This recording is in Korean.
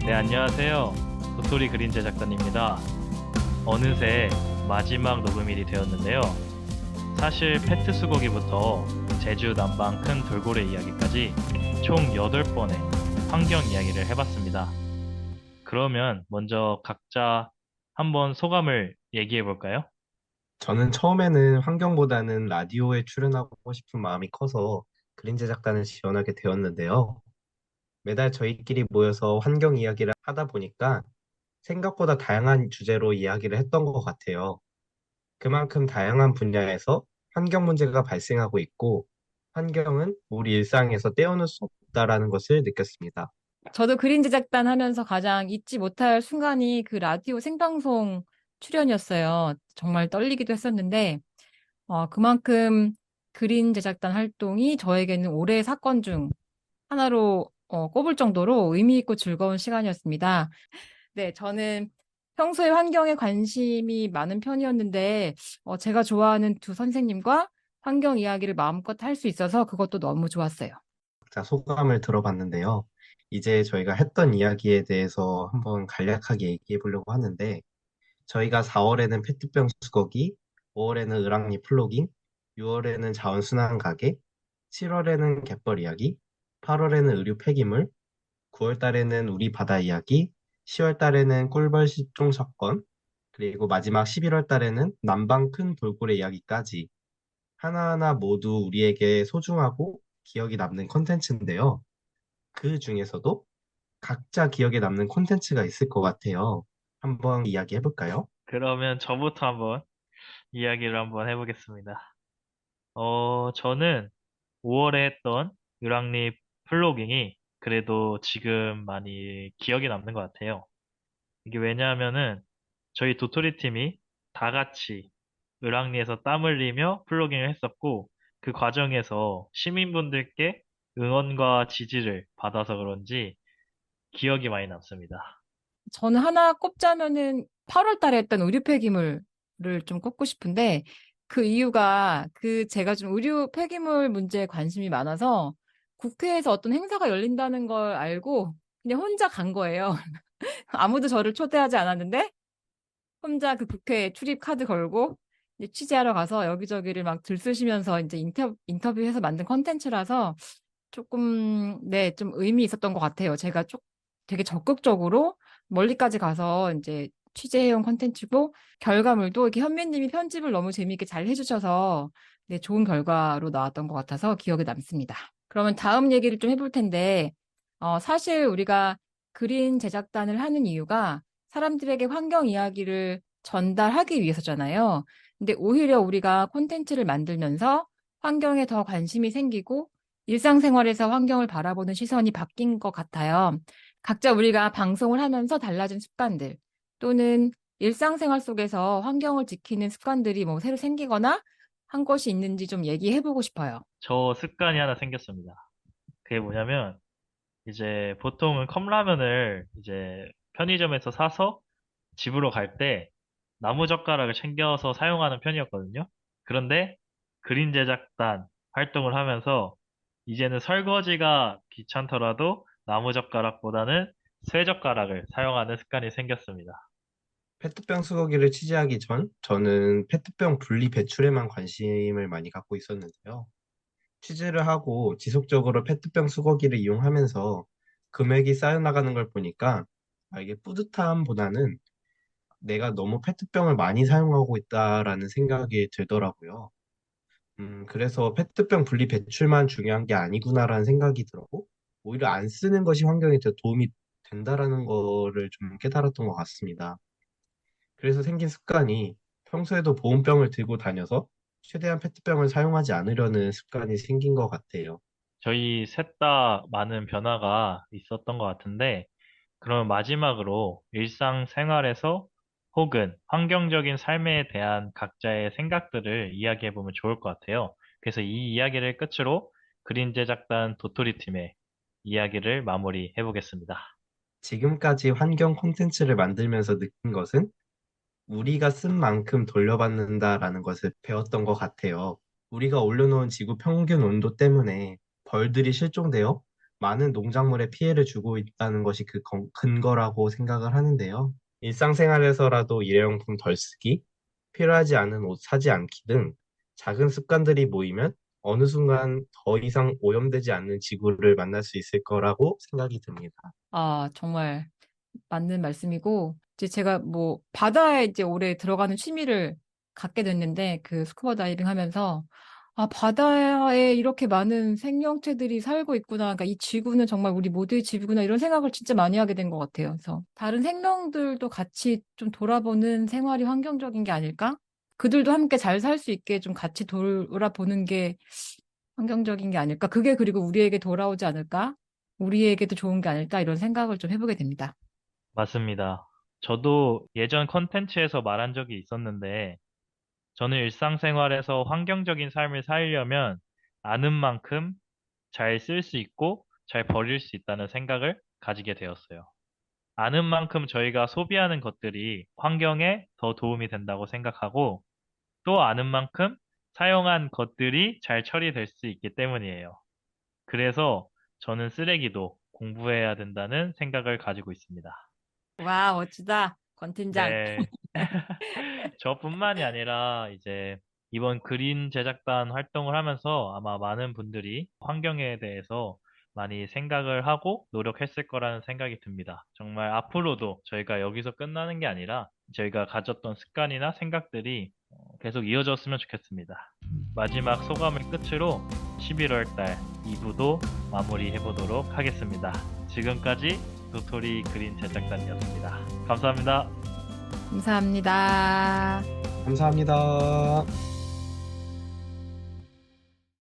네, 안녕하세요. 도토리 그린 제작단입니다. 어느새 마지막 녹음일이 되었는데요. 사실 페트 수거기부터 제주 남방 큰 돌고래 이야기까지 총 8번의 환경 이야기를 해봤습니다. 그러면 먼저 각자 한번 소감을 얘기해 볼까요? 저는 처음에는 환경보다는 라디오에 출연하고 싶은 마음이 커서 그린 제작단을 지원하게 되었는데요. 매달 저희끼리 모여서 환경 이야기를 하다 보니까 생각보다 다양한 주제로 이야기를 했던 것 같아요. 그만큼 다양한 분야에서 환경 문제가 발생하고 있고, 환경은 우리 일상에서 떼어놓을 수 없다라는 것을 느꼈습니다. 저도 그린 제작단 하면서 가장 잊지 못할 순간이 그 라디오 생방송 출연이었어요. 정말 떨리기도 했었는데, 그만큼 그린 제작단 활동이 저에게는 올해의 사건 중 하나로 꼽을 정도로 의미 있고 즐거운 시간이었습니다. 네, 저는 평소에 환경에 관심이 많은 편이었는데, 제가 좋아하는 두 선생님과 환경 이야기를 마음껏 할 수 있어서 그것도 너무 좋았어요. 자, 소감을 들어봤는데요. 이제 저희가 했던 이야기에 대해서 한번 간략하게 얘기해 보려고 하는데, 저희가 4월에는 페트병 수거기, 5월에는 을왕리 플로깅, 6월에는 자원순환 가게, 7월에는 갯벌 이야기, 8월에는 의류 폐기물, 9월 달에는 우리 바다 이야기, 10월 달에는 꿀벌 실종 사건, 그리고 마지막 11월 달에는 남방 큰 돌고래 이야기까지 하나하나 모두 우리에게 소중하고 기억이 남는 콘텐츠인데요. 그 중에서도 각자 기억에 남는 콘텐츠가 있을 것 같아요. 한번 이야기해 볼까요? 그러면 저부터 한번 이야기를 한번 해보겠습니다. 저는 5월에 했던 유랑립 플로깅이 그래도 지금 많이 기억에 남는 것 같아요. 이게 왜냐하면은 저희 도토리 팀이 다 같이 을왕리에서 땀 흘리며 플로깅을 했었고 그 과정에서 시민분들께 응원과 지지를 받아서 그런지 기억이 많이 남습니다. 저는 하나 꼽자면은 8월 달에 했던 의류 폐기물을 좀 꼽고 싶은데 그 이유가 제가 좀 의류 폐기물 문제에 관심이 많아서 국회에서 어떤 행사가 열린다는 걸 알고 그냥 혼자 간 거예요. 아무도 저를 초대하지 않았는데 혼자 그 국회에 출입 카드 걸고 이제 취재하러 가서 여기저기를 막 들쑤시면서 이제 인터뷰해서 만든 컨텐츠라서 조금, 네, 좀 의미 있었던 것 같아요. 제가 되게 적극적으로 멀리까지 가서 이제 취재해온 컨텐츠고, 결과물도 이렇게 현미님이 편집을 너무 재미있게 잘 해주셔서, 네, 좋은 결과로 나왔던 것 같아서 기억에 남습니다. 그러면 다음 얘기를 좀 해볼 텐데, 사실 우리가 그린 제작단을 하는 이유가 사람들에게 환경 이야기를 전달하기 위해서잖아요. 근데 오히려 우리가 콘텐츠를 만들면서 환경에 더 관심이 생기고, 일상생활에서 환경을 바라보는 시선이 바뀐 것 같아요. 각자 우리가 방송을 하면서 달라진 습관들 또는 일상생활 속에서 환경을 지키는 습관들이 뭐 새로 생기거나 한 것이 있는지 좀 얘기해보고 싶어요. 저 습관이 하나 생겼습니다. 그게 뭐냐면 이제 보통은 컵라면을 이제 편의점에서 사서 집으로 갈 때 나무젓가락을 챙겨서 사용하는 편이었거든요. 그런데 그린 제작단 활동을 하면서 이제는 설거지가 귀찮더라도 나무젓가락보다는 쇠젓가락을 사용하는 습관이 생겼습니다. 페트병 수거기를 취재하기 전 저는 페트병 분리 배출에만 관심을 많이 갖고 있었는데요. 취재를 하고 지속적으로 페트병 수거기를 이용하면서 금액이 쌓여나가는 걸 보니까 이게 뿌듯함보다는 내가 너무 페트병을 많이 사용하고 있다라는 생각이 들더라고요. 그래서 페트병 분리 배출만 중요한 게 아니구나라는 생각이 들었고, 오히려 안 쓰는 것이 환경에 더 도움이 된다라는 거를 좀 깨달았던 것 같습니다. 그래서 생긴 습관이 평소에도 보온병을 들고 다녀서 최대한 페트병을 사용하지 않으려는 습관이 생긴 것 같아요. 저희 셋 다 많은 변화가 있었던 것 같은데, 그러면 마지막으로 일상생활에서 혹은 환경적인 삶에 대한 각자의 생각들을 이야기해보면 좋을 것 같아요. 그래서 이 이야기를 끝으로 그린 제작단 도토리 팀의 이야기를 마무리해보겠습니다. 지금까지 환경 콘텐츠를 만들면서 느낀 것은 우리가 쓴 만큼 돌려받는다라는 것을 배웠던 것 같아요. 우리가 올려놓은 지구 평균 온도 때문에 벌들이 실종되어 많은 농작물에 피해를 주고 있다는 것이 그 근거라고 생각을 하는데요. 일상생활에서라도 일회용품 덜 쓰기, 필요하지 않은 옷 사지 않기 등 작은 습관들이 모이면 어느 순간 더 이상 오염되지 않는 지구를 만날 수 있을 거라고 생각이 듭니다. 아, 정말 맞는 말씀이고, 이제 제가 뭐, 바다에 이제 올해 들어가는 취미를 갖게 됐는데, 그 스쿠버 다이빙 하면서, 아, 바다에 이렇게 많은 생명체들이 살고 있구나. 그러니까 이 지구는 정말 우리 모두의 지구구나. 이런 생각을 진짜 많이 하게 된 것 같아요. 그래서 다른 생명들도 같이 좀 돌아보는 생활이 환경적인 게 아닐까? 그들도 함께 잘 살 수 있게 좀 같이 돌아보는 게 환경적인 게 아닐까? 그게 그리고 우리에게 돌아오지 않을까? 우리에게도 좋은 게 아닐까? 이런 생각을 좀 해보게 됩니다. 맞습니다. 저도 예전 컨텐츠에서 말한 적이 있었는데, 저는 일상생활에서 환경적인 삶을 살려면 아는 만큼 잘 쓸 수 있고 잘 버릴 수 있다는 생각을 가지게 되었어요. 아는 만큼 저희가 소비하는 것들이 환경에 더 도움이 된다고 생각하고 또 아는 만큼 사용한 것들이 잘 처리될 수 있기 때문이에요. 그래서 저는 쓰레기도 공부해야 된다는 생각을 가지고 있습니다. 와, 멋지다. 권팀장. 네. 저뿐만이 아니라 이제 이번 그린 제작단 활동을 하면서 아마 많은 분들이 환경에 대해서 많이 생각을 하고 노력했을 거라는 생각이 듭니다. 정말 앞으로도 저희가 여기서 끝나는 게 아니라 저희가 가졌던 습관이나 생각들이 계속 이어졌으면 좋겠습니다. 마지막 소감을 끝으로 11월 달 2부도 마무리해 보도록 하겠습니다. 지금까지 도토리 그린 제작단이었습니다. 감사합니다. 감사합니다. 감사합니다.